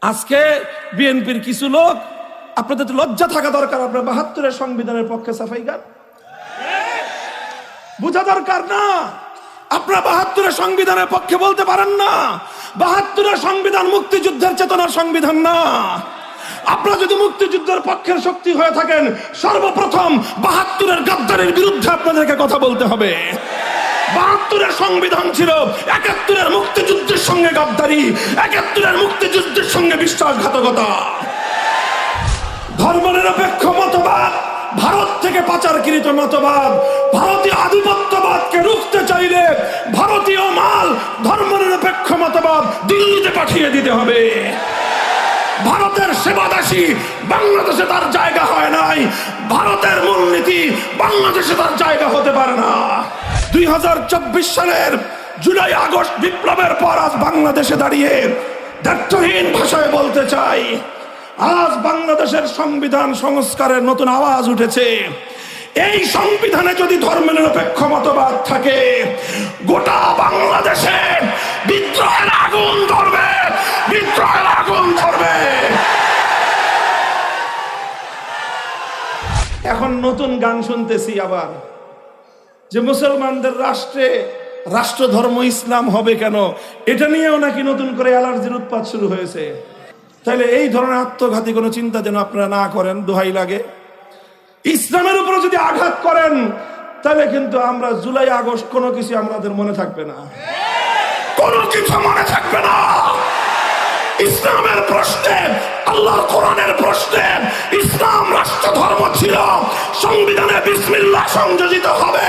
আজকে বিএনপির কিছু লোক, আপনাদের তো লজ্জা থাকা দরকার, আপনার ৭২-এর সংবিধানের পক্ষে সাফাই গান বোঝা দরকার না। আপনারা ৭২-এর সংবিধানের পক্ষে বলতে পারেন না। ৭২-এর সংবিধান মুক্তিযুদ্ধের চেতনার সংবিধান না। আপনারা যদি মুক্তিযুদ্ধের পক্ষের শক্তি হয়ে থাকেন, সর্বপ্রথম ৭২-এর গাদ্দারের বিরুদ্ধে আপনাদেরকে কথা বলতে হবে। ৭২-এর সংবিধান ছিল ৭১-এর মুক্তিযুদ্ধের সঙ্গে গাদ্দারি, ৭১-এর মুক্তিযুদ্ধের সঙ্গে বিশ্বাসঘাতকতা। ধর্মনিরপেক্ষ মতবাদ ভারত থেকে পাচারকৃত মতবাদ। ভারতীয় আধিপত্যবাদকে রুখতে চাইলে ভারতীয় মাল ধর্মনিরপেক্ষ মতবাদ দিল্লিতে পাঠিয়ে দিতে হবে। ভারতের সেবাদাসী বাংলাদেশে তার জায়গা হয় নাই। ভারতের মূলনীতি বাংলাদেশে তার জায়গা হতে পারে না। ২০২৪ সালের জুলাই আগস্ট বিপ্লবের পর আজ বাংলাদেশে দাঁড়িয়ে দায়িত্বহীন ভাষায় বলতে চাই, আজ বাংলাদেশের সংবিধান সংস্কারের নতুন আওয়াজ উঠেছে। এই সংবিধানে যদি ধর্মনিরপেক্ষ মতবাদ থাকে, গোটা বাংলাদেশে বিদ্রোহের আগুন ধরবে, বিদ্রোহের আগুন ধরবে। এখন নতুন গান শুনতেছি আবার, যে মুসলমানদের রাষ্ট্রে রাষ্ট্র ধর্ম ইসলাম হবে কেন, এটা নিয়েও নাকি নতুন করে অ্যালার্জির উৎপাত শুরু হয়েছে। তাহলে এই ধরনের আত্মঘাতী কোনো চিন্তা যেন আপনারা না করেন, দোহাই লাগে। ইসলামের উপরে যদি আঘাত করেন, তাহলে কিন্তু আমরা জুলাই আগস্ট কোনো কিছু আমাদের মনে থাকবে না, কোনো কিছু মনে থাকবে না। ইসলামের প্রশ্নে, আল্লাহর কোরআনের প্রশ্নে ইসলাম রাষ্ট্র ধর্ম ছিল। সংবিধানে বিসমিল্লাহ সংযোজিত হবে,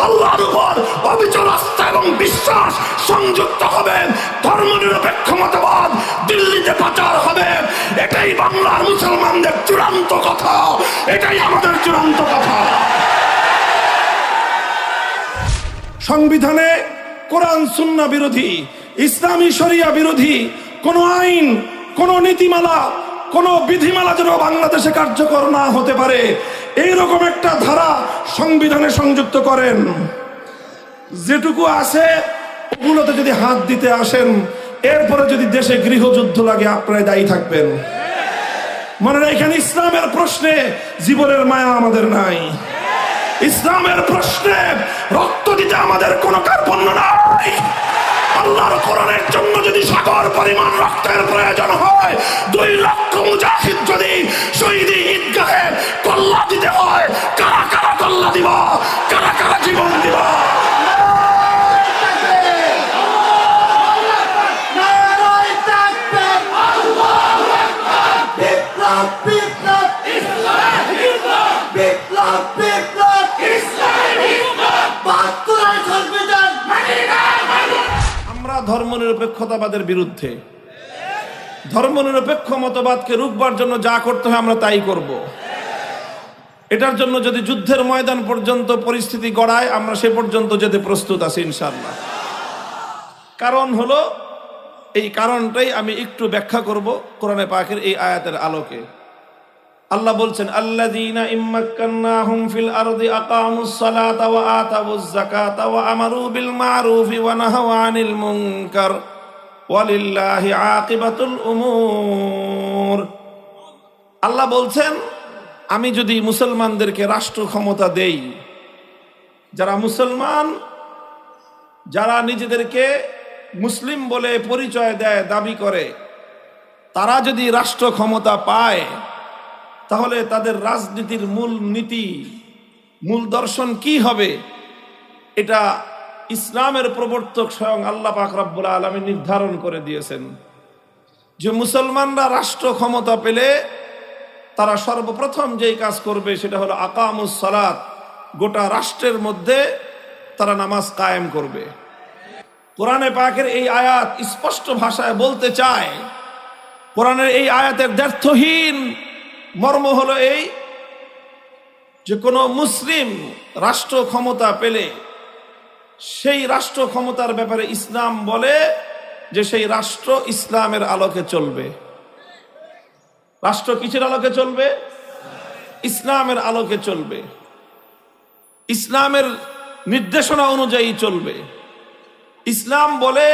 আল্লাহর উপর অবিচল আস্থা এবং বিশ্বাস সংযুক্ত হবে। ধর্মনিরপেক্ষ মতবাদ দিল্লিতে পাচার হবে। এটাই বাংলার মুসলমানদের চূড়ান্ত কথা, এটাই আমাদের চূড়ান্ত কথা। সংবিধানে কোরআন সুন্নাহ বিরোধী, ইসলামী শরিয়া বিরোধী কোন আইন, কোন নীতিমালা, কোন বিধিমালা যেন বাংলাদেশে কার্যকর না হতে পারে, এইরকম একটা ধারা সংবিধানে সংযুক্ত করেন। যেটুকু আছে ওগুলোতে যদি হাত দিতে আসেন, এরপরে যদি দেশে গৃহযুদ্ধ লাগে, আপনারাই দায়ী থাকবেন। মনে রাখেন, ইসলামের প্রশ্নে জীবনের মায়া আমাদের নাই। ইসলামের প্রশ্নে রক্ত দিতে আমাদের কোনো কার্পণ্য নাই। আল্লাহর কোরআনের জন্য যদি সাগর পরিমাণ রক্তের প্রয়োজন হয়, ২ লক্ষ মুজাহিদ যদি শহীদি ঈদগাহে কল্লা দিতে হয়, কারা কারা কল্লা দিব, কারা কারা জীবন দিব? ধর্মনিরপেক্ষতাবাদের বিরুদ্ধে, ধর্মনিরপেক্ষ মতবাদকে রুখবার জন্য যা করতে হয় আমরা তাই করব। এটার জন্য যদি যুদ্ধের ময়দান পর্যন্ত পরিস্থিতি গড়ায়, আমরা সে পর্যন্ত যেতে প্রস্তুত আছি ইনশাআল্লাহ। কারণ হলো, এই কারণটাই আমি একটু ব্যাখ্যা করব কোরআনে পাকের এই আয়াতের আলোকে। আল্লাহ বলছেন, আল্লাযীনা ইম্মাক্কান্নাহুম ফিল আরদি আকামুস সালাতা ওয়া আতাউয যাকাতা ওয়া আমারু বিল মা'রুফি ওয়া নাহাউ আনিল মুনকার ওয়ালিল্লাহি আকিবাতুল উমুর। আল্লাহ বলছেন, আমি যদি মুসলমানদেরকে রাষ্ট্র ক্ষমতা দেই, যারা মুসলমান, যারা নিজেদেরকে মুসলিম বলে পরিচয় দেয়, দাবি করে, তারা যদি রাষ্ট্র ক্ষমতা পায়, তাহলে তাদের রাজনীতির মূল নীতি, মূল দর্শন কি হবে, এটা ইসলামের প্রবর্তক স্বয়ং আল্লাহ পাক রব্বুল আলামিন নির্ধারণ করে দিয়েছেন। যে মুসলমানরা রাষ্ট্র ক্ষমতা পেলে তারা সর্বপ্রথম যেই কাজ করবে সেটা হলো আকামুস সালাত, গোটা রাষ্ট্রের মধ্যে তারা নামাজ কায়েম করবে। কোরআনে পাকের এই আয়াত স্পষ্ট ভাষায় বলতে চায়, কোরআনের এই আয়াতের দ্ব্যর্থহীন মর্ম হলো এই, যে কোনো মুসলিম রাষ্ট্র ক্ষমতা পেলে সেই রাষ্ট্র ক্ষমতার ব্যাপারে ইসলাম বলে যে সেই রাষ্ট্র ইসলামের আলোকে চলবে। রাষ্ট্র কিসের আলোকে চলবে? ইসলামের আলোকে চলবে, ইসলামের নির্দেশনা অনুযায়ী চলবে। ইসলাম বলে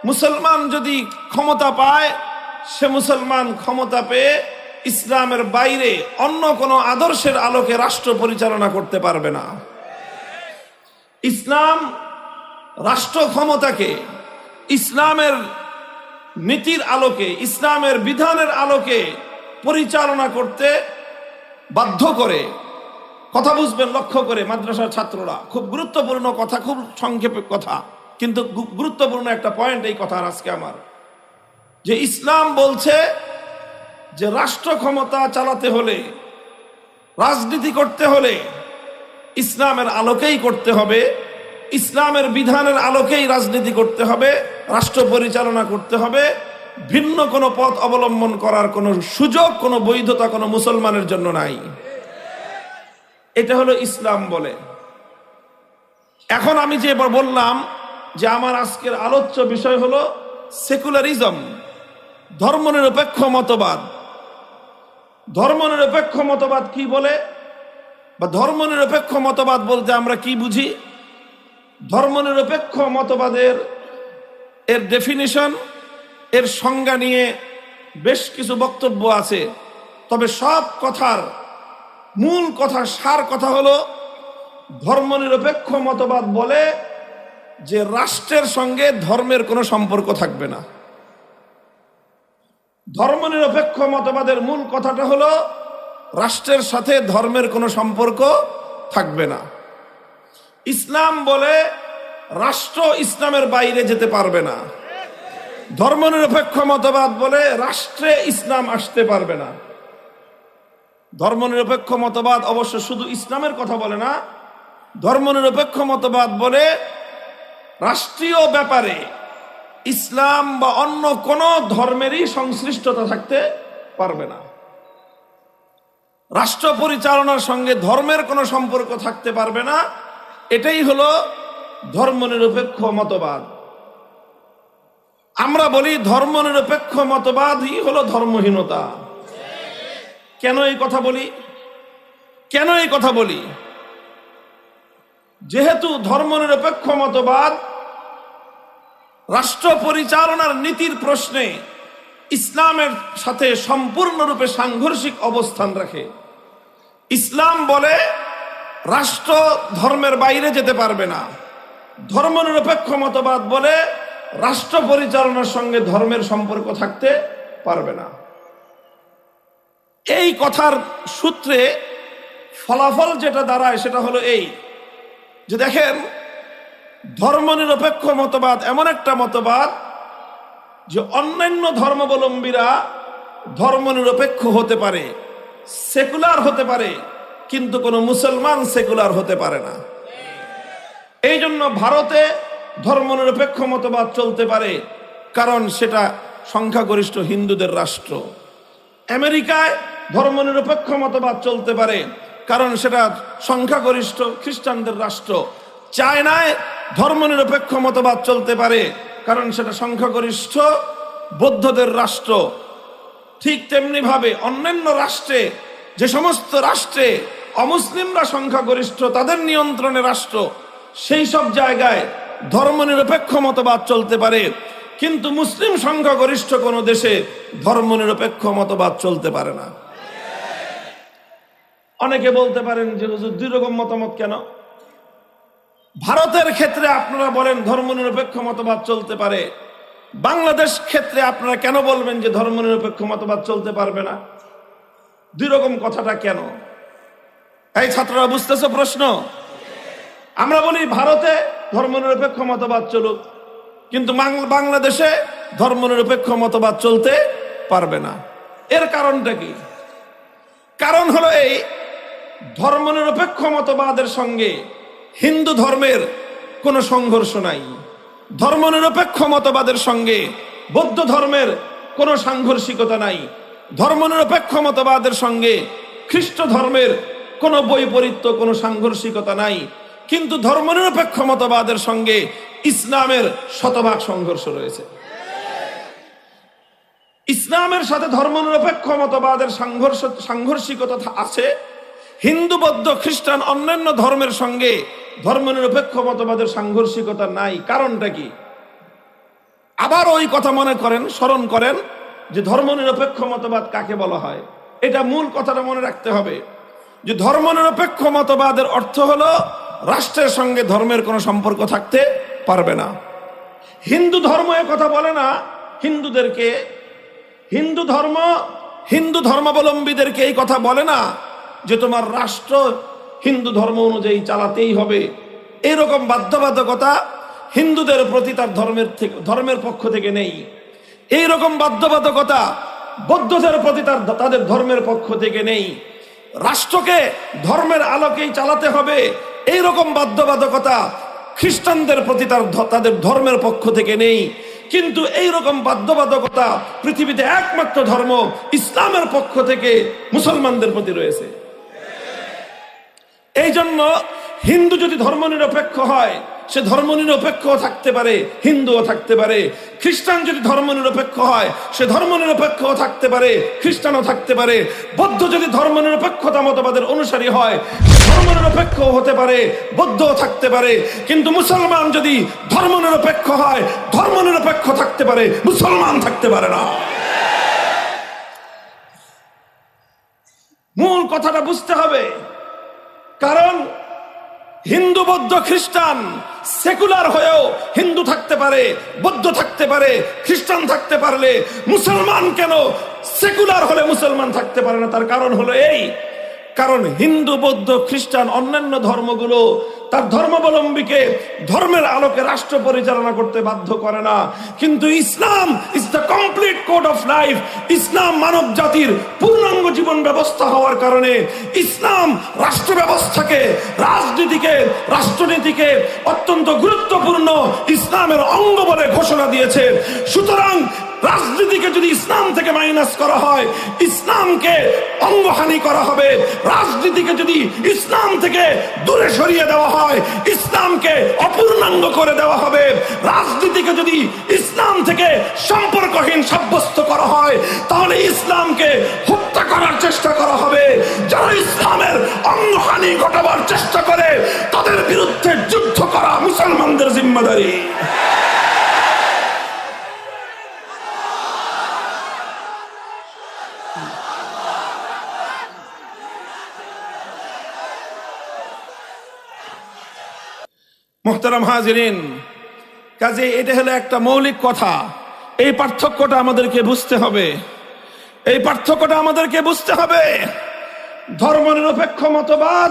মুসলমান যদি ক্ষমতা পায় সে মুসলমান ক্ষমতা পেয়ে ইসলামের বাইরে অন্য কোনো আদর্শের আলোকে রাষ্ট্র পরিচালনা করতে পারবে না। ইসলাম রাষ্ট্র ক্ষমতাকে ইসলামের নীতির আলোকে, ইসলামের বিধানের আলোকে পরিচালনা করতে বাধ্য করে। কথা বুঝবেন, লক্ষ্য করে মাদ্রাসার ছাত্ররা, খুব গুরুত্বপূর্ণ কথা, খুব সংক্ষেপে কথা, কিন্তু গুরুত্বপূর্ণ একটা পয়েন্ট এই কথার আজকে আমার, যে ইসলাম বলছে যে রাষ্ট্র ক্ষমতা চালাতে হলে, রাজনীতি করতে হলে ইসলামের আলোকেই করতে হবে, ইসলামের বিধানের আলোকেই রাজনীতি করতে হবে, রাষ্ট্র পরিচালনা করতে হবে। ভিন্ন কোনো পথ অবলম্বন করার কোনো সুযোগ, কোনো বৈধতা কোনো মুসলমানের জন্য নাই। এটা হলো ইসলাম বলে। এখন আমি যে বললাম যে আমার আজকের আলোচ্য বিষয় হলো সেকুলারিজম, ধর্মনিরপেক্ষ মতবাদ। ধর্মনিরপেক্ষ মতবাদ কি বলে, বা ধর্মনিরপেক্ষ মতবাদ বলতে আমরা কি বুঝি? ধর্মনিরপেক্ষ মতবাদের ডেফিনিশন, এর সংজ্ঞা নিয়ে বেশ কিছু বক্তব্য আছে। তবে সব কথার মূল কথা, সার কথা হলো, ধর্মনিরপেক্ষ মতবাদ বলে যে রাষ্ট্রের সঙ্গে ধর্মের কোনো সম্পর্ক থাকবে না। ধর্মনিরপেক্ষ মতবাদের মূল কথাটা হলো রাষ্ট্রের সাথে ধর্মের কোনো সম্পর্ক থাকবে না। ইসলাম বলে রাষ্ট্র ইসলামের বাইরে যেতে পারবে না। ধর্মনিরপেক্ষ মতবাদ বলে রাষ্ট্রে ইসলাম আসতে পারবে না। ধর্মনিরপেক্ষ মতবাদ অবশ্য শুধু ইসলামের কথা বলে না, ধর্মনিরপেক্ষ মতবাদ বলে রাষ্ট্রীয় ব্যাপারে ইসলাম বা অন্য কোন ধর্মেরই সংশ্লিষ্টতা থাকতে পারবে না। রাষ্ট্র পরিচালনার সঙ্গে ধর্মের কোনো সম্পর্ক থাকতে পারবে না। এটাই হলো ধর্মনিরপেক্ষ মতবাদ। আমরা বলি ধর্মনিরপেক্ষ মতবাদই হলো ধর্মহীনতা। কেন এই কথা বলি? কেন এই কথা বলি? যেহেতু ধর্মনিরপেক্ষ মতবাদ রাষ্ট্র পরিচালনার নীতির প্রশ্নে ইসলামের সাথে সম্পূর্ণরূপে সাংঘর্ষিক অবস্থান রাখে। ইসলাম বলে রাষ্ট্র ধর্মের বাইরে যেতে পারবে না। ধর্মনিরপেক্ষ মতবাদ বলে রাষ্ট্র পরিচালনার সঙ্গে ধর্মের সম্পর্ক থাকতে পারবে না। এই কথার সূত্রে ফলাফল যেটা দাঁড়ায় সেটা হলো এই, যে দেখেন, ধর্মনিরপেক্ষ মতবাদ এমন একটা মতবাদ যে অন্যান্য ধর্মাবলম্বীরা ধর্মনিরপেক্ষ হতে পারে, সেকুলার হতে পারে, কিন্তু কোনো মুসলমান সেকুলার হতে পারে না। এই জন্য ভারতে ধর্মনিরপেক্ষ মতবাদ চলতে পারে, কারণ সেটা সংখ্যাগরিষ্ঠ হিন্দুদের রাষ্ট্র। আমেরিকায় ধর্মনিরপেক্ষ মতবাদ চলতে পারে, কারণ সেটা সংখ্যাগরিষ্ঠ খ্রিস্টানদের রাষ্ট্র। চায়নায় ধর্মনিরপেক্ষ মতবাদ চলতে পারে, কারণ সেটা সংখ্যাগরিষ্ঠ বৌদ্ধদের রাষ্ট্র। ঠিক তেমনি ভাবে অন্যান্য রাষ্ট্রে, যে সমস্ত রাষ্ট্রে অমুসলিমরা সংখ্যাগরিষ্ঠ, তাদের নিয়ন্ত্রণে রাষ্ট্র, সেই সব জায়গায় ধর্মনিরপেক্ষ মতবাদ চলতে পারে, কিন্তু মুসলিম সংখ্যাগরিষ্ঠ কোনো দেশে ধর্মনিরপেক্ষ মতবাদ চলতে পারে না। অনেকে বলতে পারেন যে হুজুর দুই রকম মতামত কেন? ভারতের ক্ষেত্রে আপনারা বলেন ধর্মনিরপেক্ষ মতবাদ চলতে পারে, বাংলাদেশ ক্ষেত্রে আপনারা কেন বলবেন যে ধর্মনিরপেক্ষ মতবাদ চলতে পারবে না? দুই রকম কথাটা কেন? এই ছাত্ররা বুঝতেছো প্রশ্ন? আমরা বলি ভারতে ধর্মনিরপেক্ষ মতবাদ চলুক, কিন্তু বাংলাদেশে ধর্মনিরপেক্ষ মতবাদ চলতে পারবে না। এর কারণটা কি? কারণ হলো এই, ধর্মনিরপেক্ষ মতবাদের সঙ্গে হিন্দু ধর্মের কোনো সংঘর্ষ নাই, ধর্মনিরপেক্ষ মতবাদের সঙ্গে বৌদ্ধ ধর্মের কোনো সাংঘর্ষিকতা নাই, ধর্মনিরপেক্ষ মতবাদের সঙ্গে খ্রিস্ট ধর্মের কোনো বৈপরীত্য, কোনো সাংঘর্ষিকতা নাই। কিন্তু ধর্মনিরপেক্ষ মতবাদের সঙ্গে ইসলামের শতভাগ সংঘর্ষ রয়েছে। ইসলামের সাথে ধর্মনিরপেক্ষ মতবাদের সাংঘর্ষিকতা আছে। হিন্দু, বৌদ্ধ, খ্রিস্টান, অন্যান্য ধর্মের সঙ্গে ধর্মনিরপেক্ষ মতবাদের সাংঘর্ষিকতা নাই। কারণটা কি? আবার ওই কথা মনে করেন, স্মরণ করেন যে ধর্মনিরপেক্ষ মতবাদ কাকে বলা হয়। এটা মূল কথাটা মনে রাখতে হবে যে ধর্মনিরপেক্ষ মতবাদের অর্থ হলো রাষ্ট্রের সঙ্গে ধর্মের কোনো সম্পর্ক থাকতে পারবে না। হিন্দু ধর্ম এ কথা বলে না হিন্দুদেরকে, হিন্দু ধর্মাবলম্বীদেরকে এই কথা বলে না যে তোমার রাষ্ট্র হিন্দু ধর্ম অনুযায়ী চালাতেই হবে। এরকম বাধ্যবাধকতা হিন্দুদের প্রতি তার ধর্মের পক্ষ থেকে নেই। এইরকম বাধ্যবাধকতা বৌদ্ধদের প্রতি তাদের ধর্মের পক্ষ থেকে নেই। রাষ্ট্রকে ধর্মের আলোকেই চালাতে হবে এইরকম বাধ্যবাধকতা খ্রিস্টানদের প্রতি তাদের ধর্মের পক্ষ থেকে নেই। কিন্তু এইরকম বাধ্যবাধকতা পৃথিবীতে একমাত্র ধর্ম ইসলামের পক্ষ থেকে মুসলমানদের প্রতি রয়েছে। এই জন্য হিন্দু যদি ধর্মনিরপেক্ষ হয় সে ধর্মনিরপেক্ষ থাকতে পারে, হিন্দুও থাকতে পারে। খ্রিস্টান যদি ধর্মনিরপেক্ষ হয় সে ধর্মনিরপেক্ষ থাকতে পারে, খ্রিস্টানও থাকতে পারে। বৌদ্ধ যদি ধর্মনিরপেক্ষতা মতবাদের অনুসারী হয় ধর্মনিরপেক্ষ হতে পারে, বৌদ্ধও থাকতে পারে। কিন্তু মুসলমান যদি ধর্মনিরপেক্ষ হয় ধর্মনিরপেক্ষ থাকতে পারে, মুসলমান থাকতে পারে না। মূল কথাটা বুঝতে হবে। কারণ হিন্দু বৌদ্ধ খ্রিস্টান সেকুলার হয়েও হিন্দু থাকতে পারে, বৌদ্ধ থাকতে পারে, খ্রিস্টান থাকতে পারলে মুসলমান কেন সেকুলার হলে মুসলমান থাকতে পারে না? তার কারণ হলো এই, কারণ হিন্দু বৌদ্ধ খ্রিস্টান অন্যান্য ধর্মগুলো তার ধর্মাবলম্বীকে ধর্মের আলোকে রাষ্ট্র পরিচালনা করতে বাধ্য করে না। কিন্তু Islam is the complete code of life. ইসলাম মানব জাতির পূর্ণাঙ্গ জীবন ব্যবস্থা হওয়ার কারণে ইসলাম রাষ্ট্র ব্যবস্থাকে, রাজনীতিকে, রাষ্ট্রনীতিকে অত্যন্ত গুরুত্বপূর্ণ ইসলামের অঙ্গ বলে ঘোষণা দিয়েছে। সুতরাং রাজনীতিকে যদি ইসলাম থেকে মাইনাস করা হয় ইসলামকে অঙ্গহানি করা হবে। রাজনীতিকে যদি ইসলাম থেকে দূরে সরিয়ে দেওয়া হয় ইসলামকে অপূর্ণাঙ্গ করে দেওয়া হবে। রাজনীতিকে যদি ইসলাম থেকে সম্পর্কহীন সাব্যস্ত করা হয় তাহলে ইসলামকে হত্যা করার চেষ্টা করা হবে। যারা ইসলামের অঙ্গহানি ঘটাবার চেষ্টা করে তাদের বিরুদ্ধে যুদ্ধ করা মুসলমানদের জিম্মাদারি। মুহতারাম হাজিরিন, কাজে এটা হলো একটা মৌলিক কথা। এই পার্থক্যটা আমাদেরকে বুঝতে হবে, এই পার্থক্যটা আমাদেরকে বুঝতে হবে। ধর্মনিরপেক্ষ মতবাদ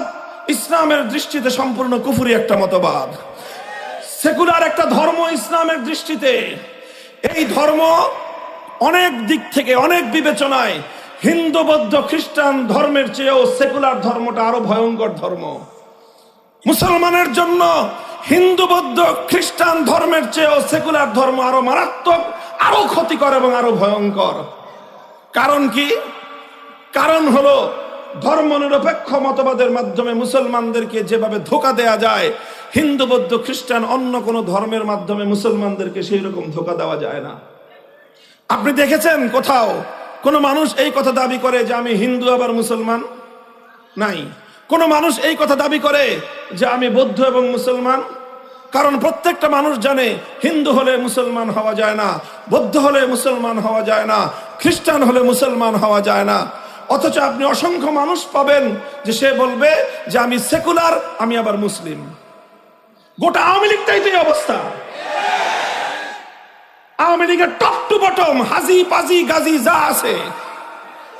ইসলামের দৃষ্টিতে সম্পূর্ণ কুফরি একটা মতবাদ। সেকুলার একটা ধর্ম ইসলামের দৃষ্টিতে, এই ধর্ম অনেক দিক থেকে, অনেক বিবেচনায় হিন্দু বৌদ্ধ খ্রিস্টান ধর্মের চেয়েও সেকুলার ধর্মটা আরো ভয়ঙ্কর ধর্ম। মুসলমানের জন্য হিন্দু বৌদ্ধ খ্রিস্টান ধর্মের চেয়েও সেকুলার ধর্ম আরো মারাত্মক, আরো ক্ষতিকর এবং আরো ভয়ঙ্কর। কারণ কি? কারণ হলো ধর্মনিরপেক্ষ মতবাদের মাধ্যমে মুসলমানদেরকে যেভাবে ধোঁকা দেয়া যায় হিন্দু বৌদ্ধ খ্রিস্টান অন্য কোন ধর্মের মাধ্যমে মুসলমানদেরকে সেই রকম ধোঁকা দেওয়া যায় না। আপনি দেখেছেন কোথাও কোন মানুষ এই কথা দাবি করে যে আমি হিন্দু আবার মুসলমান? নাই। কোন মানুষ এই কথা দাবি করে যে আমি বৌদ্ধ এবং মুসলমান? কারণ প্রত্যেকটা মানুষ জানে হিন্দু হলে মুসলমান হওয়া যায় না, বৌদ্ধ হলে মুসলমান হওয়া যায় না, খ্রিস্টান হলে মুসলমান হওয়া যায় না। অথচ আপনি অসংখ্য মানুষ পাবেন যে সে বলবে যে আমি সেকুলার, আমি আবার মুসলিম। গোটা আওয়ামী লীগটাই তো এই অবস্থা। আওয়ামী লীগের টপ টু বটম হাজি পাজি গাজি যা আছে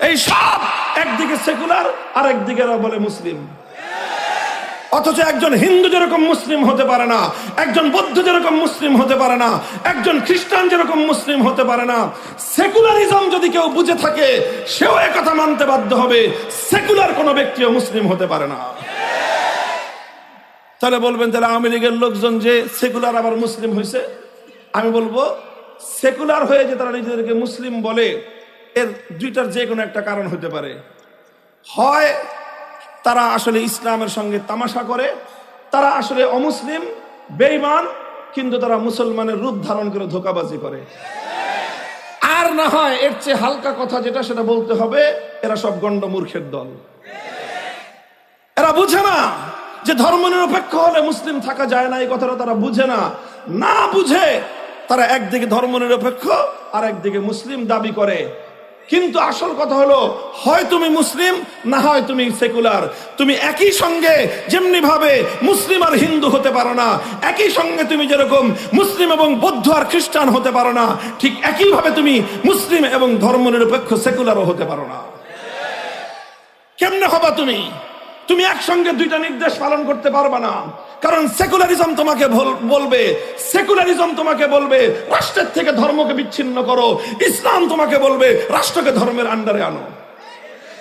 এই সব একদিকে সেকুলার আর একদিকে বলে মুসলিম। অথচ একজন হিন্দু যেরকম মুসলিম হতে পারে না, একজন বৌদ্ধ যেরকম মুসলিম হতে পারে না, একজন খ্রিস্টান যেরকম মুসলিম হতে পারে না। সেকুলারিজম যদি কেউ বুঝে থাকে সেও একথা মানতে বাধ্য হবে সেকুলার কোন ব্যক্তিও মুসলিম হতে পারে না। তাহলে বলবেন তাহলে আওয়ামী লীগের লোকজন যে সেকুলার আবার মুসলিম হয়েছে, আমি বলবো সেকুলার হয়ে যে তারা নিজেদেরকে মুসলিম বলে এর দুইটার যে কোনো একটা কারণ হতে পারে। হয় তারা আসলে ইসলামের সঙ্গে তামাশা করে, তারা আসলে অমুসলিম বেঈমান, কিন্তু তারা মুসলমানের রূপ ধারণ করে ধোঁকাবাজি করে। আর না হয় এর চেয়ে হালকা কথা যেটা সেটা বলতে হবে এরা সব গন্ড মূর্খের দল। এরা বুঝে না যে ধর্মনিরপেক্ষ হলে মুসলিম থাকা যায় না, এই কথাটা তারা বুঝে না। না বুঝে তারা একদিকে ধর্মনিরপেক্ষ আর একদিকে মুসলিম দাবি করে। কিন্তু আসল কথা হলো, হয় তুমি মুসলিম না হয় তুমি সেকুলার। তুমি একই সঙ্গে যেমনি ভাবে মুসলিম আর হিন্দু হতে পারো না, একই সঙ্গে তুমি যেরকম মুসলিম এবং বৌদ্ধ আর খ্রিস্টান হতে পারো না, ঠিক একই ভাবে তুমি মুসলিম এবং ধর্মনিরপেক্ষ সেকুলারও হতে পারো না। কেমনে হবা তুমি? তুমি একসঙ্গে দুইটা নির্দেশ পালন করতে পারবা না। কারণ সেকুলারিজম তোমাকে বলবে, সেকুলারিজম তোমাকে বলবে রাষ্ট্রের থেকে ধর্মকে বিচ্ছিন্ন করো, ইসলাম তোমাকে বলবে রাষ্ট্রকে ধর্মের আন্ডারে আনো।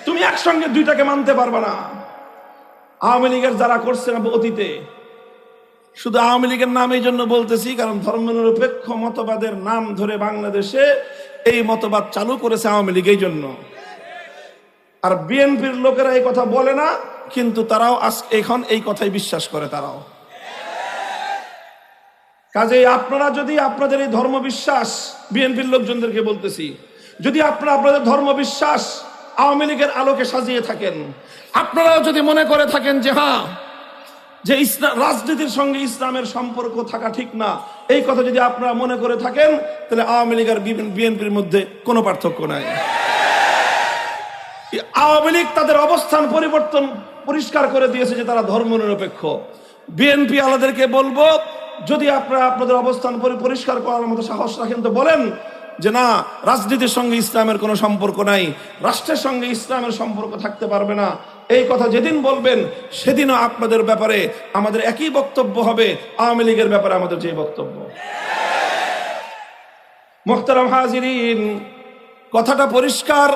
তুমি একসঙ্গে দুইটাকে মানতে পারবা না। আওয়ামী লীগের যারা করছে না অতীতে, শুধু আওয়ামী লীগের নাম এই জন্য বলতেছি কারণ ধর্মনিরপেক্ষ মতবাদের নাম ধরে বাংলাদেশে এই মতবাদ চালু করেছে আওয়ামী লীগ, এই জন্য। আর বিএনপির লোকেরা এই কথা বলে না, কিন্তু তারাও এখন এই কথাই বিশ্বাস করে তারাও। কাজেই আপনারা যদি আপনাদের এই ধর্ম বিশ্বাস, বিএনপির লোকজনদেরকে বলতেছি, যদি আপনারা আপনাদের ধর্ম বিশ্বাস আওয়ামী লীগের আলোকে সাজিয়ে থাকেন, আপনারাও যদি মনে করে থাকেন যে হ্যাঁ, যে ইসলাম রাজনীতির সঙ্গে ইসলামের সম্পর্ক থাকা ঠিক না, এই কথা যদি আপনারা মনে করে থাকেন, তাহলে আওয়ামী লীগ আর বিএনপির মধ্যে কোনো পার্থক্য নাই। আওয়ামী লীগ তাদের অবস্থান পরিবর্তন পরিষ্কার করে দিয়েছে যে তারা ধর্মনিরপেক্ষ। বিএনপি আলাদেরকে বলবো, যদি আপনারা আপনাদের অবস্থান পরিষ্কার করার মতো সাহস রাখেন তো বলেন যে না, রাজনীতির সঙ্গে ইসলামের কোনো সম্পর্ক নাই, রাষ্ট্রের সঙ্গে ইসলামের সম্পর্ক থাকতে পারবে না। এই কথা যেদিন বলবেন সেদিনও আপনাদের ব্যাপারে আমাদের একই বক্তব্য হবে, আওয়ামী লীগের ব্যাপারে আমাদের যে বক্তব্য। মুহতারাম হাজিরিন, কথাটা পরিষ্কার।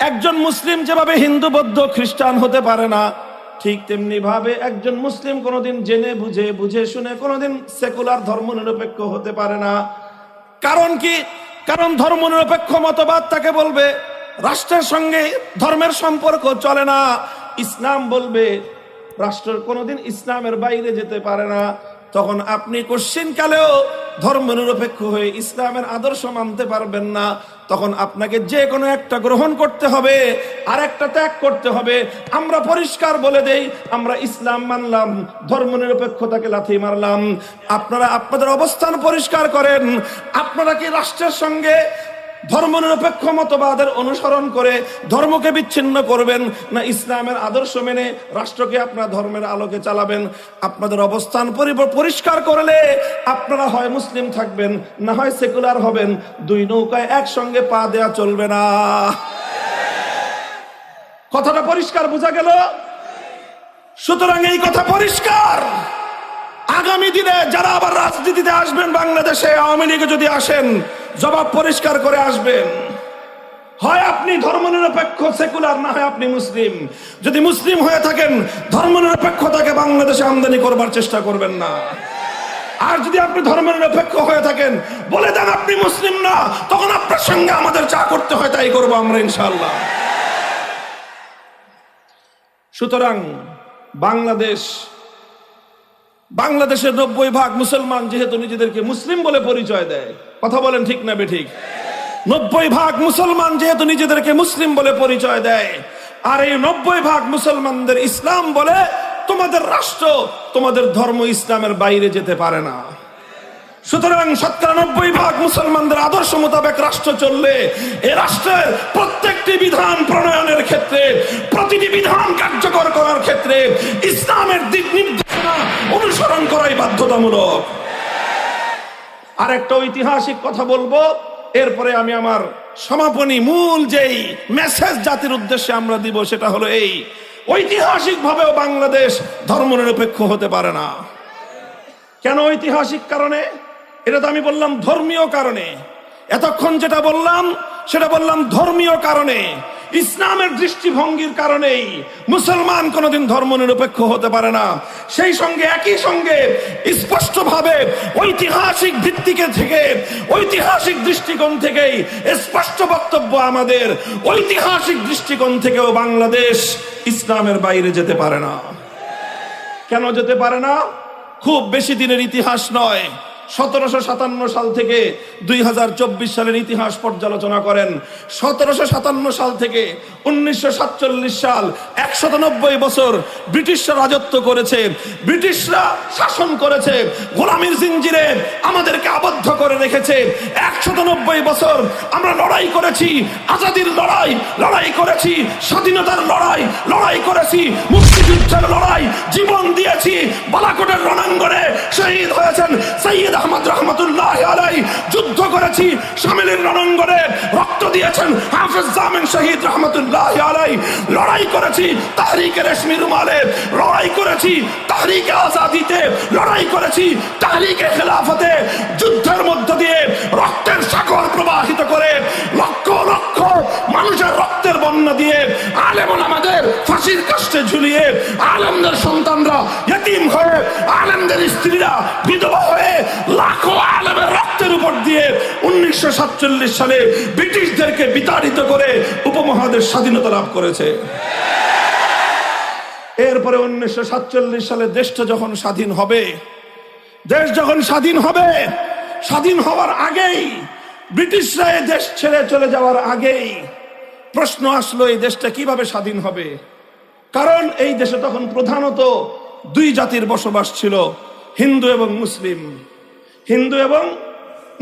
একজন মুসলিম যেভাবে হিন্দু বৌদ্ধ খ্রিস্টান হতে পারে না, ঠিক তেমনি ভাবে একজন মুসলিম কোনোদিন জেনে বুঝে শুনে কোনোদিন সেকুলার ধর্মনিরপেক্ষ হতে পারে না। কারণ কি? কারণ ধর্মনিরপেক্ষ মতবাদ তাকে বলবে রাষ্ট্রের সঙ্গে ধর্মের সম্পর্ক চলে না। ইসলাম বলবে রাষ্ট্র কোনোদিন ইসলামের বাইরে যেতে পারে না। তখন আপনি কোশ্চিনকালেও ধর্মনিরপেক্ষ হয়ে ইসলামের আদর্শ মানতে পারবেন না। তখন আপনাকে যে কোনো একটা গ্রহণ করতে হবে, আর একটা ত্যাগ করতে হবে। আমরা পরিষ্কার বলে দেই, আমরা ইসলাম মানলাম, ধর্মনিরপেক্ষতাকে লাথি মারলাম। আপনারা আপনাদের অবস্থান পরিষ্কার করেন। আপনারা কি রাষ্ট্রের সঙ্গে ধর্মনিরপেক্ষ মতবাদের অনুসরণ করে ধর্মকে বিচ্ছিন্ন করবেন, না ইসলামের আদর্শ মেনে রাষ্ট্রকে আপনার ধর্মের আলোকে চালাবেন? আপনাদের অবস্থান পরিষ্কার করলে আপনারা হয় মুসলিম থাকবেন, না হয় সেকুলার হবেন। দুই নৌকায় একসঙ্গে পা দেয়া চলবে না। কথাটা পরিষ্কার বোঝা গেল? সুতরাং এই কথা পরিষ্কার। আগামী দিনে যারা আবার রাজনীতিতে আসবেন বাংলাদেশে, আওয়ামী লীগে যদি আসেন, জবাব পরিষ্কার করে আসবেন। হয় আপনি ধর্মনিরপেক্ষ সেকুলার, না হয় আপনি মুসলিম। যদি মুসলিম হয়ে থাকেন, ধর্মনিরপেক্ষতাকে বাংলাদেশে আমদানি করবার চেষ্টা করবেন না। আর যদি আপনি ধর্মনিরপেক্ষ হয়ে থাকেন, বলে দেন আপনি মুসলিম না, তখন আপনার সঙ্গে আমাদের যা করতে হয় তাই করবো আমরা ইনশাআল্লাহ। সুতরাং বাংলাদেশের 90% মুসলমান যেহেতু নিজেদেরকে মুসলিম বলে পরিচয় দেয়, কথা বলেন ঠিক না বেঠিক? 90% মুসলমান যেহেতু নিজেদেরকে মুসলিম বলে পরিচয় দেয়, আর এই 90% মুসলমানদের ইসলাম বলে, তোমাদের রাষ্ট্র, তোমাদের ধর্ম ইসলামের বাইরে যেতে পারে না। সুতরাং 97% মুসলমানদের আদর্শ মোতাবেক রাষ্ট্র চললে, এই রাষ্ট্রের প্রত্যেকটি বিধান প্রণয়নের ক্ষেত্রে, প্রতিটি বিধান কার্যকর করার ক্ষেত্রে ইসলামের দিক নির্দেশনা অনুসরণ করাই বাধ্যতামূলক। আর একটা ঐতিহাসিক কথা বলবো, এরপরে আমি আমার সমাপনী মূল যেই মেসেজ জাতির উদ্দেশ্যে আমরা দিব, সেটা হলো এই: ঐতিহাসিক ভাবেও বাংলাদেশ ধর্মনিরপেক্ষ হতে পারে না। কেন ঐতিহাসিক কারণে? এটা তো আমি বললাম ধর্মীয় কারণে। এতক্ষণ যেটা বললাম সেটা বললাম ধর্মীয় কারণে, ইসলামের দৃষ্টিভঙ্গির কারণেই মুসলমান কোনোদিন ধর্মনিরপেক্ষ হতে পারে না। সেই সঙ্গে একই সঙ্গে স্পষ্টভাবে ঐতিহাসিক ভিত্তিকে থেকে, ঐতিহাসিক দৃষ্টিকোণ থেকেই স্পষ্ট বক্তব্য আমাদের, ঐতিহাসিক দৃষ্টিকোণ থেকেও বাংলাদেশ ইসলামের বাইরে যেতে পারে না। কেন যেতে পারে না? খুব বেশি দিনের ইতিহাস নয়, 1757 সাল থেকে 2024 সালের ইতিহাস পর্যালোচনা করেন, 1757 সাল থেকে 1947 সাল 190 বছর ব্রিটিশরা রাজত্ব করেছে, ব্রিটিশরা শাসন করেছে, গোলামীর জিঞ্জিরে আমাদেরকে আবদ্ধ করে রেখেছে। 190 বছর আমরা লড়াই করেছি, আজাদির লড়াই, লড়াই করেছি স্বাধীনতার লড়াই, লড়াই করেছি মুক্তিযুদ্ধের লড়াই, জীবন দিয়েছি। বালাকোটের রণাঙ্গনে শহীদ হয়েছেন সৈয়দ আহমদ রহমতুল্লাহ আলাইহি, যুদ্ধ করেছি শামিলের রণাঙ্গনে, রক্ত দিয়েছেন হাফেজ জামিন শহীদ রহমতুল্লাহ আলাইহি, লড়াই করেছি তাহরিকে রেশমি রুমালে, লড়াই করেছি তাহরিকে আজাদিতে, লড়াই করেছি তাহরিকে খেলাফতে। যুদ্ধের মধ্য দিয়ে রক্তের সাগর প্রবাহিত করে লক্ষ লক্ষ মানুষের রক্তের বন্যা দিয়ে আলেম ওলামাদের ফাঁসির কাস্টে ঝুলিয়ে, আলেমদের সন্তানরা ইতিম হয়ে, আলেমদের স্ত্রীরা বিধবা হয়ে, লাখো আলেমের রক্তের উপর দিয়ে 1947 সালে ব্রিটিশদেরকে বিতাড়িত করে উপমহাদেশ স্বাধীনতা লাভ করেছে। এরপরে 1947 সালে দেশটা যখন স্বাধীন হবে, দেশ যখন স্বাধীন হবে, স্বাধীন হওয়ার আগেই, ব্রিটিশরা এই দেশ ছেড়ে চলে যাওয়ার আগেই প্রশ্ন আসলো এই দেশটা কিভাবে স্বাধীন হবে। কারণ এই দেশে তখন প্রধানত দুই জাতির বসবাস ছিল, হিন্দু এবং মুসলিম। হিন্দু এবং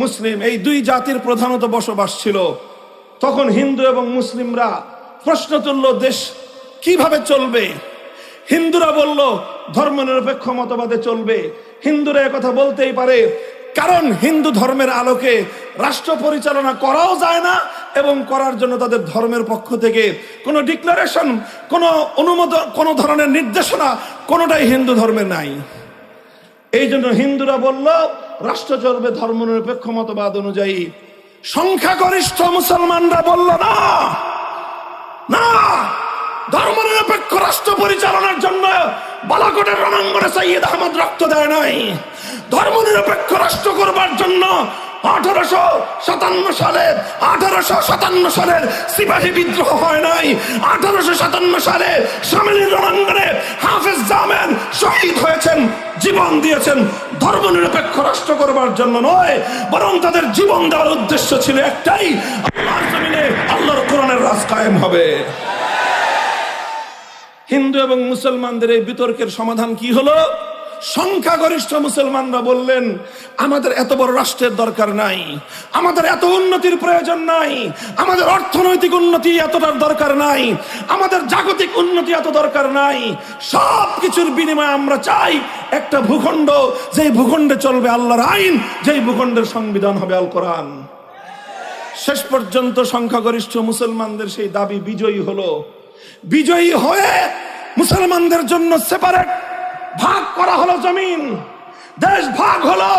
মুসলিম এই দুই জাতির প্রধানত বসবাস ছিল। তখন হিন্দু এবং মুসলিমরা প্রশ্ন তুলল দেশ কিভাবে চলবে। হিন্দুরা বলল ধর্মনিরপেক্ষ মতবাদে চলবে। হিন্দুরা কথা বলতেই পারে, কারণ হিন্দু ধর্মের আলোকে রাষ্ট্র পরিচালনা করাও যায় না এবং করার জন্য তাদের ধর্মের পক্ষ থেকে কোনো ডিক্লারেশন, কোনো অনুমোদন, কোনো ধরনের নির্দেশনা কোনোটাই হিন্দু ধর্মে নাই। এই জন্য হিন্দুরা বলল রাষ্ট্র চলবে ধর্মনিরপেক্ষ মতবাদ অনুযায়ী। সংখ্যাগরিষ্ঠ মুসলমানরা বলল না, না, ধর্মনিরপেক্ষ রাষ্ট্র পরিচালনার জন্য বালাকোটের রণাঙ্গনে সৈয়দ আহমদ রক্ত দেয় নাই। ধর্মনিরপেক্ষ রাষ্ট্র করবার জন্য 1857 সালের সিপাহী বিদ্রোহ হয় নাই। 1857 সালে শামিলের রণাঙ্গনে হাফেজ জামিন শহীদ হয়েছেন, জীবন দিয়েছেন ধর্মনিরপেক্ষ রাষ্ট্র করবার জন্য নয়, বরং তাদের জীবন দেওয়ার উদ্দেশ্য ছিল একটাই, আল্লাহর জমিনে আল্লাহর কোরআনের রাজ কায়েম হবে। হিন্দু এবং মুসলমানদের এই বিতর্কের সমাধান কি হলো? সংখ্যাগরিষ্ঠ মুসলমানরা বললেন আমাদের এত বড় রাষ্ট্রের দরকার নাই, আমাদের এত উন্নতির প্রয়োজন নাই, আমাদের অর্থনৈতিক উন্নতি এতটার দরকার নাই, আমাদের জাগতিক উন্নতি এত দরকার নাই। সব কিছুর বিনিময়ে আমরা চাই একটা ভূখণ্ড, যেই ভূখণ্ডে চলবে আল্লাহর আইন, যেই ভূখণ্ডের সংবিধান হবে আল কোরআন। শেষ পর্যন্ত সংখ্যাগরিষ্ঠ মুসলমানদের সেই দাবি বিজয়ী হলো। বিজয়ী হয়ে মুসলমানদের জন্য সেপারেট ভাগ করা হলো জমিন, দেশ ভাগ হলো।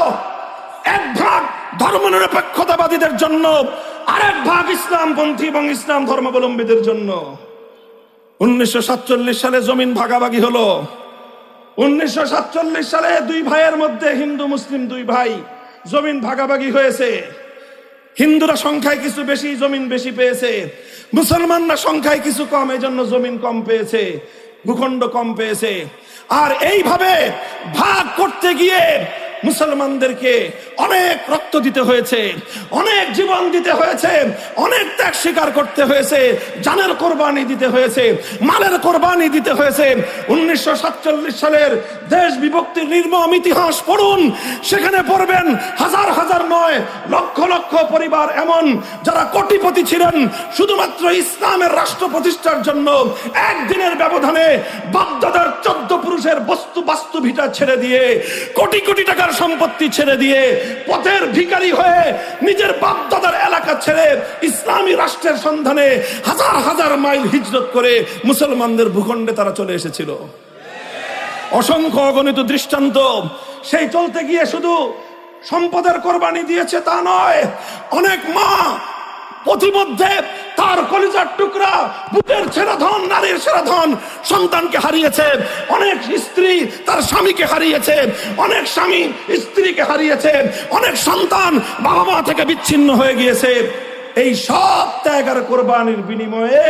এক ভাগ ধর্মনিরপেক্ষতাবাদীদের জন্য, আরেক ভাগ ইসলামপন্থী এবং ইসলাম ধর্মাবলম্বীদের জন্য। 1947 সালে জমিন ভাগাভাগি হলো। 1947 সালে দুই ভাইয়ের মধ্যে, হিন্দু মুসলিম দুই ভাই, জমিন ভাগাভাগি হয়েছে। হিন্দুরা সংখ্যায় কিছু বেশি, জমিন বেশি পেয়েছে। মুসলমানরা সংখ্যায় কিছু কম, এই জন্য জমিন কম পেয়েছে, ভূখণ্ড কম পেয়েছে। আর এইভাবে ভাগ করতে গিয়ে মুসলমানদেরকে অনেক রক্ত দিতে হয়েছে, অনেক জীবন দিতে হয়েছে, অনেক ত্যাগ স্বীকার করতে হয়েছে, জানের কোরবানি দিতে হয়েছে, মালের কোরবানি দিতে হয়েছে। 1947 সালের দেশ বিভক্তির নির্মম ইতিহাস পড়ুন, সেখানে পড়বেন হাজার হাজার নয়, লক্ষ লক্ষ পরিবার এমন যারা কোটিপতি ছিলেন, শুধুমাত্র ইসলামের রাষ্ট্র প্রতিষ্ঠার জন্য একদিনের ব্যবধানে বাগদাদের 14 পুরুষের বাস্তু ভিটা ছেড়ে দিয়ে, কোটি কোটি টাকার সম্পত্তি ছেড়ে দিয়ে, পথের ভিখারি হয়ে নিজের বাপদাদার এলাকা ছেড়ে ইসলামী রাষ্ট্রের সন্ধানে হাজার হাজার মাইল হিজরত করে মুসলমানদের ভূখণ্ডে তারা চলে এসেছিল। অসংখ্য অগণিত দৃষ্টান্ত। সেই চলতে গিয়ে শুধু সম্পদের কোরবানি দিয়েছে তা নয়, অনেক মা পথিমধ্যে তার কলিজার টুকরা, বুকের ছেঁড়া ধন, নারীর ছেঁড়া ধন সন্তানকে হারিয়েছে। অনেক স্ত্রী তার স্বামীকে হারিয়েছে, অনেক স্বামী স্ত্রীকে হারিয়েছে, অনেক সন্তান বাবা মা থেকে বিচ্ছিন্ন হয়ে গিয়েছে। এই সব ত্যাগ আর কোরবানির বিনিময়ে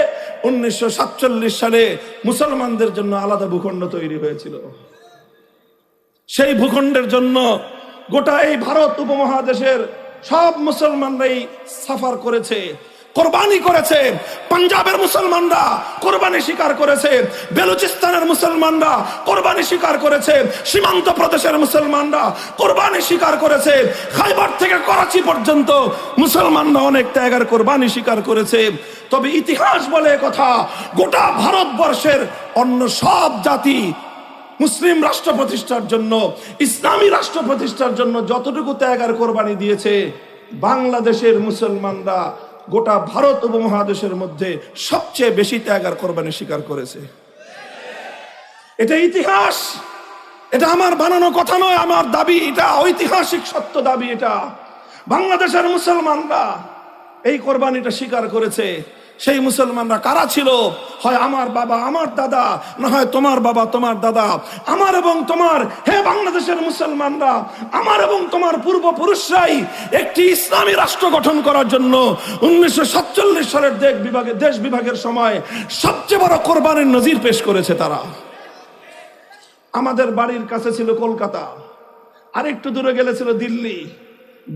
1947 সালে মুসলমানদের জন্য আলাদা ভূখণ্ড তৈরি হয়েছিল। সেই ভূখণ্ডের জন্য গোটা এই ভারত উপমহাদেশের সব মুসলমানরাই সাফার করেছে, কোরবানি করেছে। পাঞ্জাবের মুসলমানরা কোরবানি স্বীকার করেছে, বেলুচিস্তানের মুসলমানরা কোরবানি স্বীকার করেছে, সীমান্ত প্রদেশের মুসলমানরা কোরবানি স্বীকার করেছে, খাইবার থেকে করাচি পর্যন্ত মুসলমানরা অনেক ত্যাগের কোরবানি স্বীকার করেছে। তবে ইতিহাস বলে কথা, গোটা ভারতবর্ষের অন্য সব জাতি মুসলিম রাষ্ট্র প্রতিষ্ঠার জন্য, ইসলামী রাষ্ট্র প্রতিষ্ঠার জন্য যতটুকু ত্যাগের কোরবানি দিয়েছে, বাংলাদেশের মুসলমানরা গোটা ভারত উপমহাদেশের মধ্যে সবচেয়ে বেশি ত্যাগের কোরবানি স্বীকার করেছে। এটা ইতিহাস, এটা আমার বানানো কথা নয়, আমার দাবি, এটা ঐতিহাসিক সত্য দাবি। এটা বাংলাদেশের মুসলমানরা এই কোরবানিটা স্বীকার করেছে। সেই মুসলমানরা কারা ছিল? হয় আমার বাবা আমার দাদা, না হয় তোমার বাবা তোমার দাদা। আমার এবং তোমার, হে বাংলাদেশের মুসলমানরা, আমার এবং তোমার পূর্বপুরুষরাই একটি ইসলামী রাষ্ট্র গঠন করার জন্য 1947 সালের দেশ বিভাগের সময় সবচেয়ে বড় কোরবানির নজির পেশ করেছে তারা। আমাদের বাড়ির কাছে ছিল কলকাতা, আর একটু দূরে গেলে ছিল দিল্লি,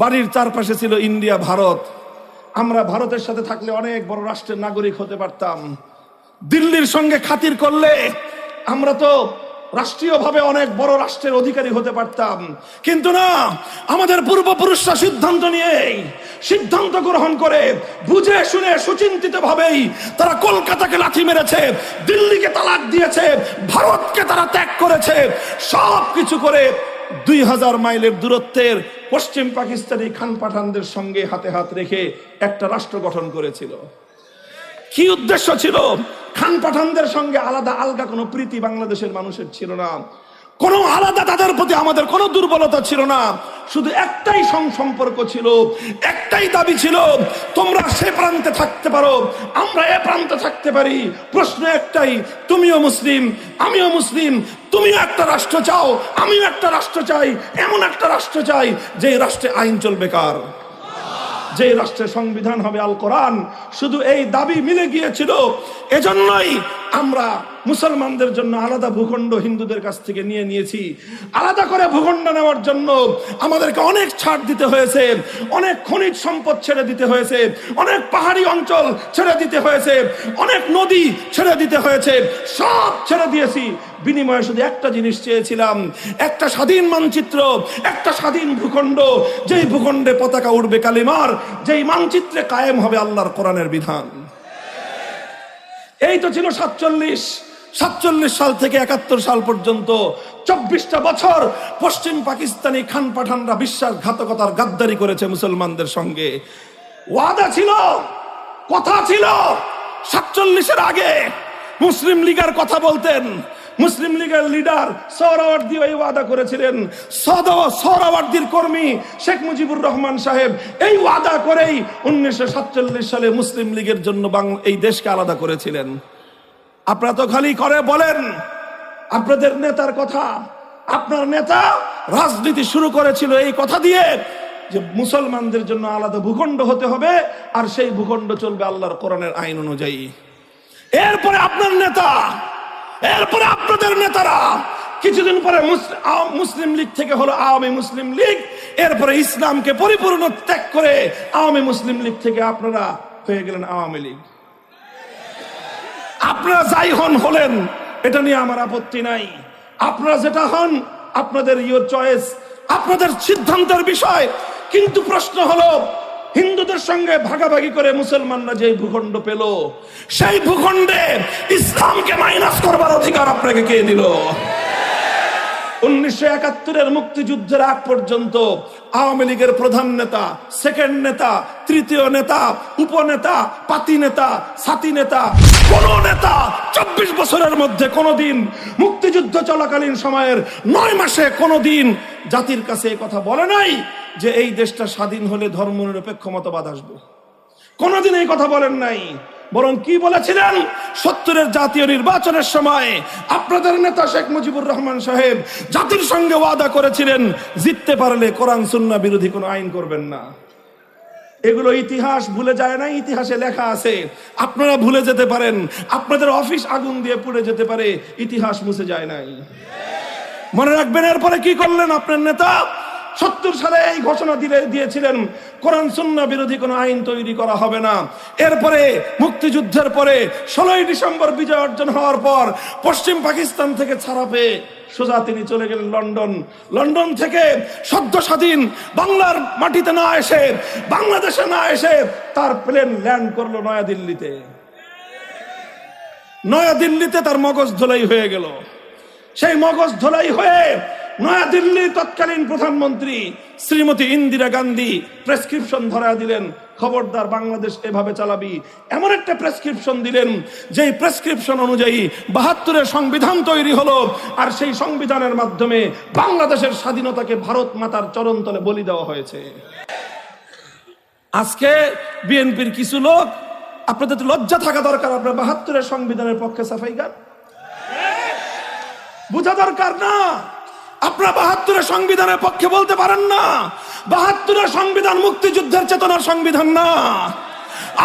বাড়ির চারপাশে ছিল ইন্ডিয়া, ভারত। আমরা ভারতের সাথে থাকলে অনেক বড় রাষ্ট্রের নাগরিক হতে পারতাম। দিল্লির সঙ্গে খাতির করলে আমরা তো রাষ্ট্রীয়ভাবে অনেক বড় রাষ্ট্রের অধিকারী হতে পারতাম। কিন্তু না, আমাদের পূর্বপুরুষরা সিদ্ধান্ত গ্রহণ করে বুঝে শুনে সুচিন্তিত ভাবেই তারা কলকাতাকে লাথি মেরেছে, দিল্লিকে তালাক দিয়েছে, ভারতকে তারা ত্যাগ করেছে। সব কিছু করে 2000 মাইলের দূরত্বের পশ্চিম পাকিস্তানি খান পাঠানদের সঙ্গে হাতে হাত রেখে একটা রাষ্ট্র গঠন করেছিল। কি উদ্দেশ্য ছিল? খান পাঠানদের সঙ্গে আলগা কোনো প্রীতি বাংলাদেশের মানুষের ছিল না, কোনো আলাদা তাদের প্রতি আমাদের কোনো দুর্বলতা ছিল না। শুধু একটাই সম্পর্ক ছিল, একটাই দাবি ছিল, তোমরা সে প্রান্তে থাকতে পারো, আমরা এ প্রান্তে থাকতে পারি। প্রশ্ন একটাই, তুমিও মুসলিম আমিও মুসলিম, তুমিও একটা রাষ্ট্র চাও আমিও একটা রাষ্ট্র চাই, এমন একটা রাষ্ট্র চাই যে রাষ্ট্রে আইন চলবে কার, যে রাষ্ট্রের সংবিধান হবে আল কোরআন। শুধু এই দাবি মিলে গিয়েছিল। এজন্যই আমরা মুসলমানদের জন্য আলাদা ভূখণ্ড হিন্দুদের কাছ থেকে নিয়েছি। আলাদা করে ভূখণ্ড নেওয়ার জন্য আমাদেরকে অনেক ছাড় দিতে হয়েছে, অনেক খনিজ সম্পদ ছেড়ে দিতে হয়েছে, অনেক পাহাড়ি অঞ্চল ছেড়ে দিতে হয়েছে, অনেক নদী ছেড়ে দিতে হয়েছে। সব ছেড়ে দিয়েছি, বিনিময়ে শুধু একটা জিনিস চেয়েছিলাম, একটা স্বাধীন মানচিত্র, একটা স্বাধীন ভূখণ্ড, যেই ভূখণ্ডে পতাকা উড়বে কালিমার, যেই মানচিত্রে কায়েম হবে আল্লাহর কোরআনের বিধান। এই তো ছিল 47 সাল থেকে 71 সাল পর্যন্ত 24টা বছর পশ্চিম পাকিস্তানি খান পাঠানরা বিশ্বাসঘাতকতার গাদ্দারি করেছে মুসলমানদের সঙ্গে। ওয়াদা ছিল, কথা ছিল। 47-এর আগে মুসলিম লীগের কথা বলতেন, মুসলিম লীগের লিডার সোহরাওয়ার্দী এই ওয়াদা করেছিলেন। সোহরাওয়ার্দীর কর্মী শেখ মুজিবুর রহমান সাহেব এই ওয়াদা করেই 1947 সালে মুসলিম লীগের জন্য এই দেশকে আলাদা করেছিলেন। আপনারা তো খালি করে বলেন আপনাদের নেতার কথা। আপনার নেতা রাজনীতি শুরু করেছিল এই কথা দিয়ে যে মুসলমানদের জন্য আলাদা ভূখণ্ড হতে হবে, আর সেই ভূখণ্ড চলবে আল্লাহর কোরআনের আইন অনুযায়ী। এরপরে আপনাদের নেতারা কিছুদিন পরে মুসলিম লীগ থেকে হলো আওয়ামী মুসলিম লীগ, এরপরে ইসলামকে পরিপূর্ণ ত্যাগ করে আওয়ামী মুসলিম লীগ থেকে আপনারা হয়ে গেলেন আওয়ামী লীগ। আপনারা যাই হলেন, এটা নিয়ে আমার আপত্তি নাই। আপনারা যেটা হন, আপনাদের ইয়োর চয়েস, আপনাদের সিদ্ধান্তের বিষয়। কিন্তু প্রশ্ন হলো, হিন্দুদের সঙ্গে ভাগাভাগি করে মুসলমানরা যে ভূখণ্ড পেল, সেই ভূখণ্ডে ইসলামকে মাইনাস করবার অধিকার আপনাকে কে দিল? 1971-এর মুক্তিযুদ্ধের আগ পর্যন্ত আওয়ামী লীগের প্রধান নেতা, সেকেন্ড নেতা, তৃতীয় নেতা, উপনেতা, পাতি নেতা, সাথী নেতা, কোন নেতা 24 বছরের মধ্যে কোনদিন মুক্তিযুদ্ধ চলাকালীন সময়ের 9 মাসে কোনদিন জাতির কাছে কথা বলে নাই যে এই দেশটা স্বাধীন হলে ধর্মনিরপেক্ষ মতবাদ আসবে। কোনদিন এই কথা বলেন নাই। বরং কি বলেছিলেন? 70-এর জাতীয় নির্বাচনের সময় আপনাদের নেতা শেখ মুজিবুর রহমান সাহেব জাতির সঙ্গে ওয়াদা করেছিলেন, জিততে পারলে কোরআন সুন্নাহ বিরোধী কোনো আইন করবেন না। এগুলো ইতিহাস ভুলে যায় না, ইতিহাসে লেখা আছে। আপনারা ভুলে যেতে পারেন, আপনাদের অফিস আগুন দিয়ে পুড়ে যেতে পারে, ইতিহাস মুছে যায় নাই। মনে রাখবেন। এরপরে কি করলেন আপনার নেতা? 70 সালে এই ঘোষণা দিয়েছিলেন কোরআন সুন্নাহ বিরোধী কোনো আইন তৈরি করা হবে না। এরপরে মুক্তিযুদ্ধের পরে 16ই ডিসেম্বর বিজয় অর্জন হওয়ার পর পশ্চিম পাকিস্তান থেকে ছাড়া পেয়ে সোজা তিনি চলে গেলেন লন্ডন। লন্ডন থেকে সদ্য স্বাধীন বাংলার মাটিতে না এসে, বাংলাদেশে না এসে তার প্লেন ল্যান্ড করলো নয়াদিল্লিতে। নয়াদিল্লিতে তার মগজ ধোলাই হয়ে গেল। সেই মগজ ধোলাই হয়ে নয়াদিল্লির তৎকালীন প্রধানমন্ত্রী শ্রীমতী ইন্দিরা গান্ধী প্রেসক্রিপশন ধরা দিলেন, খবরদার বাংলাদেশ এভাবে চালাবি। এমন একটা প্রেসক্রিপশন দিলেন যেই প্রেসক্রিপশন অনুযায়ী 72-এর সংবিধান তৈরি হলো, আর সেই সংবিধানের মাধ্যমে বাংলাদেশের স্বাধীনতাকে ভারত মাতার চরণতলে বলি দেওয়া হয়েছে। আজকে বিএনপির কিছু লোক, আপনাদের তো লজ্জা থাকা দরকার, আপনার 72-এর সংবিধানের পক্ষে সাফাই গান বুঝা দরকার না। আপনারা 72-এর সংবিধানের পক্ষে বলতে পারেন না। 72-এর সংবিধান মুক্তিযুদ্ধের চেতনার সংবিধান না।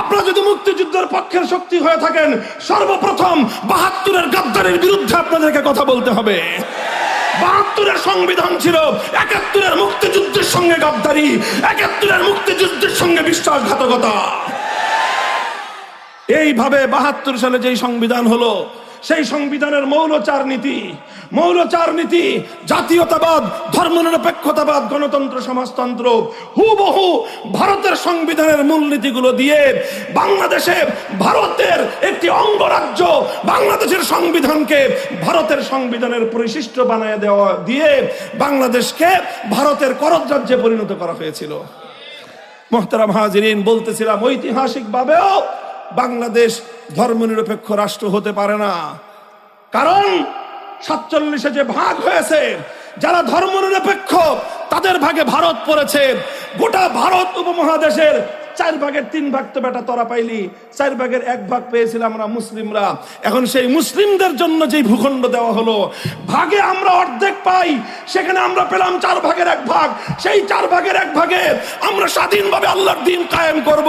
আপনারা যদি মুক্তিযুদ্ধের পক্ষের শক্তি হয়ে থাকেন, সর্বপ্রথম 72-এর গাদ্দারির বিরুদ্ধে আপনাদেরকে কথা বলতে হবে। 72-এর সংবিধান ছিল 71-এর মুক্তিযুদ্ধের সঙ্গে গাদ্দারি, 71-এর মুক্তিযুদ্ধের সঙ্গে বিশ্বাসঘাতকতা। এইভাবে 72 সালে যেই সংবিধান হলো, সেই সংবিধানের মৌলচার নীতি জাতীয়তাবাদ, ধর্মনিরপেক্ষতাবাদ, গণতন্ত্র, সমাজতন্ত্র হুবহু ভারতের সংবিধানের মূলনীতিগুলো দিয়ে বাংলাদেশে ভারতের একটি অঙ্গরাজ্য, বাংলাদেশের সংবিধানকে ভারতের সংবিধানের পরিশিষ্ট বানায় দেওয়া দিয়ে বাংলাদেশকে ভারতের কররাজ্যে পরিণত করা হয়েছিল। মুহতারাম হাজিরিন, বলতেছিলাম ঐতিহাসিকভাবেও বাংলাদেশ ধর্মনিরপেক্ষ রাষ্ট্র হতে পারে না। কারণ 47-এ যে ভাগ হয়েছে, যারা ধর্মনিরপেক্ষ তাদের ভাগে ভারত পড়েছে। গোটা ভারত উপমহাদেশের 4 ভাগের 3 ভাগ তো বেটা তোরা পাইলি, 4 ভাগের 1 ভাগ পেয়েছিলাম আমরা মুসলিমরা। এখন সেই মুসলিমদের জন্য যে ভূখণ্ড দেওয়া হলো, ভাগে আমরা অর্ধেক পাই, সেখানে আমরা পেলাম 4 ভাগের 1 ভাগ। সেই 4 ভাগের 1 ভাগে আমরা স্বাধীনভাবে আল্লাহর দ্বীন কায়েম করব,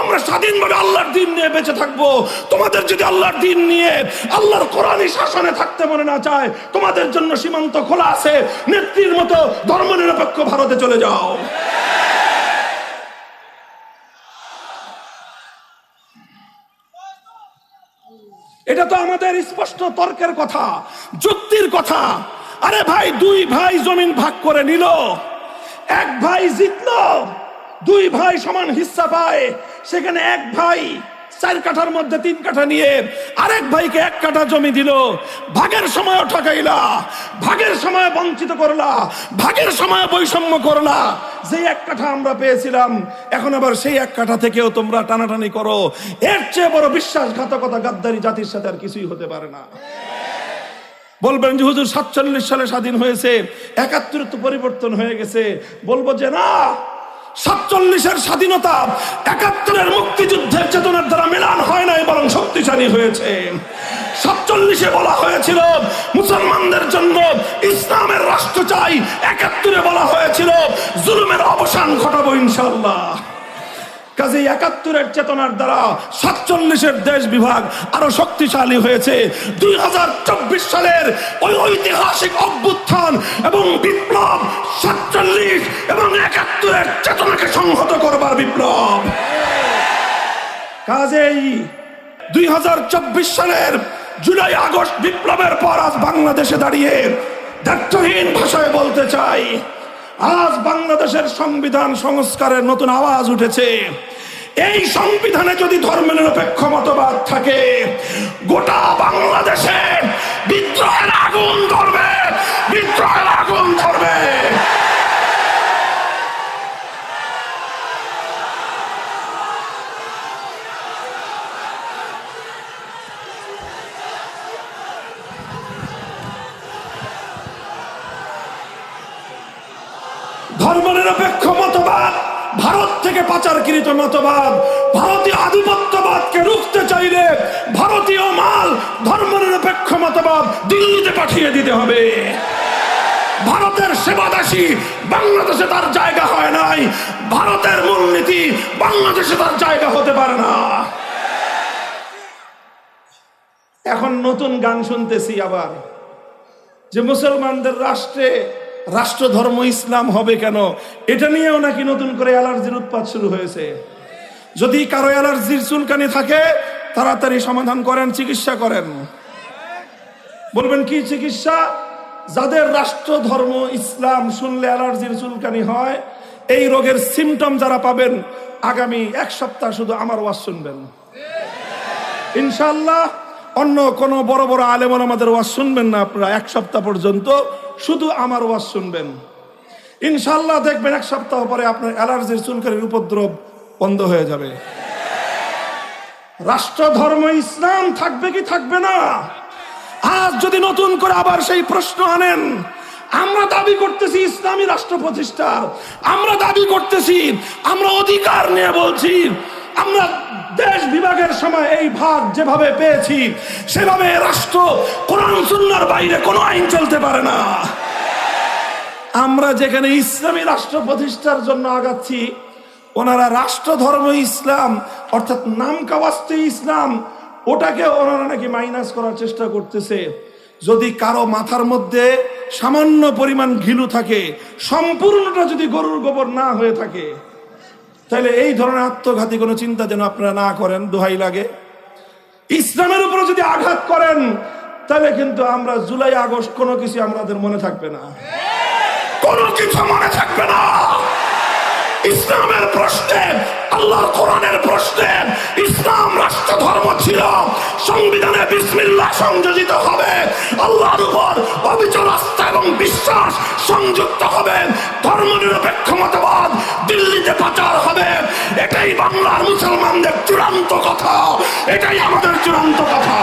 আমরা স্বাধীনভাবে আল্লাহর দ্বীন নিয়ে বেঁচে থাকবো। তোমাদের যদি আল্লাহর দ্বীন নিয়ে, আল্লাহর কোরআনী শাসনে থাকতে মনে না চায়, তোমাদের জন্য সীমান্ত খোলা আছে, নেত্রীর মতো ধর্মনিরপেক্ষ ভারতে চলে যাও। এটা তো আমাদের স্পষ্ট তর্কের কথা, যুক্তির কথা। আরে ভাই, 2 ভাই জমিন ভাগ করে নিল, 1 ভাই জিতলো, 2 ভাই সমান হিস্সা পায়। সেখানে 1 ভাই 4 কাঠার মধ্যে 3 কাঠা নিয়ে আরেক ভাইকে 1 কাঠা জমি দিল। ভাগের সময় ঠকাইলা, ভাগের সময় বঞ্চিত করলা, ভাগের সময় বৈষম্য করলা। যে 1 কাঠা আমরা পেয়েছিলাম, এখন আবার সেই 1 কাঠা থেকেও তোমরা টানাটানি করো। এর চেয়ে বড় বিশ্বাসঘাতকতা, গাদ্দারি জাতির সাথে আর কিছুই হতে পারে না। বলবেন যে হুজুর 47 সালে স্বাধীন হয়েছে, 71 তো পরিবর্তন হয়ে গেছে। বলবো যে না, 47-এর স্বাধীনতা 71-এর মুক্তিযুদ্ধের চেতনার দ্বারা মেলান হয় নাই, বরং শক্তিশালী হয়েছে। 47-এ বলা হয়েছিল মুসলমানদের জন্য ইসলামের রাষ্ট্র চাই, 71-এ বলা হয়েছিল জুলুমের অবসান ঘটাবো ইনশাআল্লাহ। কাজে 71-এর চেতনার দ্বারা 47-এর দেশ বিভাগ আরো শক্তিশালী হয়েছে। 2024 সালের ওই ঐতিহাসিক অভ্যুত্থান এবং বিপ্লব 47 এবং 71-এর চেতনাকে সংহত করবার বিপ্লব। কাজেই 2024 সালের জুলাই আগস্ট বিপ্লবের পর আজ বাংলাদেশে দাঁড়িয়ে দায়িত্বহীন ভাষায় বলতে চাই, আজ বাংলাদেশের সংবিধান সংস্কারের নতুন আওয়াজ উঠেছে। এই সংবিধানে যদি ধর্মনিরপেক্ষ মতবাদ থাকে, গোটা বাংলাদেশে বিদ্রোহের আগুন ধরবে, বিদ্রোহের আগুন ধরবে। ধর্মনিরপেক্ষ মতবাদ ভারত থেকে পাচারকৃত মতবাদ। ভারতীয় আধিপত্যবাদকে রুখতে চাইলে ভারতীয় মাল, ধর্মনিরপেক্ষ মতবাদ দিল্লিতে পাঠিয়ে দিতে হবে। ভারতের সেবাদাসী বাংলাদেশে তার জায়গা হয় নাই, ভারতের মূলনীতি বাংলাদেশে তার জায়গা হতে পারে না। এখন নতুন গান শুনতেছি আবার, যে মুসলমানদের রাষ্ট্রে রাষ্ট্র ধর্ম ইসলাম হবে কেন, এটা নিয়েও নাকি নতুন করে অ্যালার্জির উৎপাত শুরু হয়েছে। যদি কারো অ্যালার্জির চুলকানি থাকে তাড়াতাড়ি সমাধান করেন, চিকিৎসা করেন। বলবেন কি চিকিৎসা? যাদের রাষ্ট্র ধর্ম ইসলাম শুনলে অ্যালার্জির চুলকানি হয়, এই রোগের সিমটম যারা পাবেন, আগামী 1 সপ্তাহ শুধু আমার ওয়াজ শুনবেন ইনশাআল্লাহ। অন্য কোন বড় বড় আলেম ওলামাদের ওয়াজ শুনবেন না আপনারা, 1 সপ্তাহ পর্যন্ত শুধু আমার ওয়াজ শুনবেন ইনশাআল্লাহ। দেখবেন 1 সপ্তাহ পরে আপনার অ্যালার্জির চুলকানির উপদ্রব বন্ধ হয়ে যাবে। রাষ্ট্র ধর্ম ইসলাম থাকবে কি থাকবে না? আজ যদি নতুন করে আবার সেই প্রশ্ন আনেন, আমরা দাবি করতেছি ইসলামী রাষ্ট্র প্রতিষ্ঠার, আমরা দাবি করতেছি, আমরা অধিকার নিয়ে বলছি, আমরা দেশ বিভাগের সময় এই ভাগ যেভাবে পেয়েছি সেভাবে রাষ্ট্র কোরআন সুন্নাহর বাইরে কোনো আইন চলতে পারে না। আমরা যেখানে ইসলামী রাষ্ট্র প্রতিষ্ঠার জন্য আগাচ্ছি, ওনারা রাষ্ট্র ধর্ম ইসলাম অর্থাৎ নামকাওয়াস্তে ইসলাম, ওটাকে ওনারা নাকি মাইনাস করার চেষ্টা করতেছে। যদি কারো মাথার মধ্যে সামান্য পরিমাণ ঘিলু থাকে, সম্পূর্ণটা যদি গরুর গোবর না হয়ে থাকে, তাহলে এই ধরনের আত্মঘাতী কোনো চিন্তা যেন আপনারা না করেন, দোহাই লাগে। ইসলামের উপরে যদি আঘাত করেন, তাহলে কিন্তু আমরা জুলাই আগস্ট কোনো কিছু আমাদের মনে থাকবে না, কোনো কিছু মনে থাকবে না। ইসলামের প্রশ্নে, আল্লাহর কোরআনের প্রশ্নে ইসলাম রাষ্ট্র ধর্ম ছিল, সংবিধানে বিসমিল্লাহ সংযোজিত হবে, আল্লাহর উপর অবিচল আস্থা এবং বিশ্বাস সংযুক্ত হবে, ধর্মনিরপেক্ষ মতবাদ দিল্লিতে প্রচার হবে। এটাই বাংলার মুসলমানদের চূড়ান্ত কথা, এটাই আমাদের চূড়ান্ত কথা।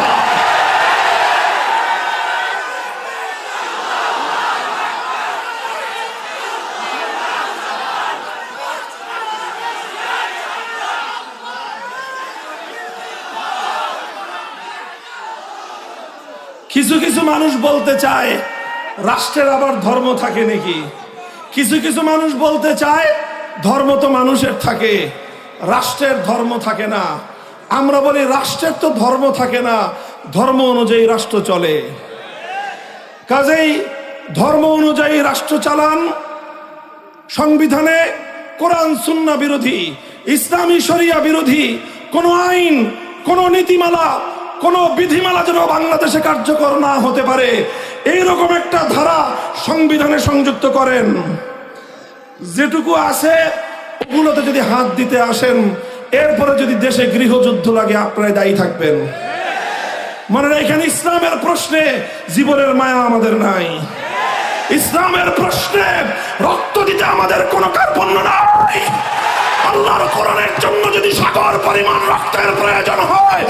কিছু কিছু মানুষ বলতে চায় রাষ্ট্রের আবার ধর্ম থাকে নাকি? কিছু কিছু মানুষ বলতে চায় ধর্ম তো মানুষের থাকে, রাষ্ট্রের ধর্ম থাকে না। আমরা বলি রাষ্ট্রের তো ধর্ম থাকে না, ধর্ম অনুযায়ী রাষ্ট্র চলে। কাজেই ধর্ম অনুযায়ী রাষ্ট্র চালান। সংবিধানে কোরআন সুন্নাহ বিরোধী, ইসলামী শরিয়া বিরোধী কোন আইন, কোন নীতিমালা, কোন বিধিমালা যেন বাংলাদেশে কার্যকর না হতে পারে, এইরকম একটা ধারা সংবিধানে সংযুক্ত করেন। যেটুকু আছে ওগুলোতে যদি হাত দিতে আসেন, এরপরে যদি দেশে গৃহযুদ্ধ লাগে, আপনারাই দায়ী থাকবেন। মনে রাখেন, ইসলামের প্রশ্নে জীবনের মায়া আমাদের নাই, ইসলামের প্রশ্নে রক্ত দিতে আমাদের কোনো কার্পণ্য নাই। আল্লাহর কোরআনের জন্য যদি সাগর পরিমাণ রক্তের প্রয়োজন হয়,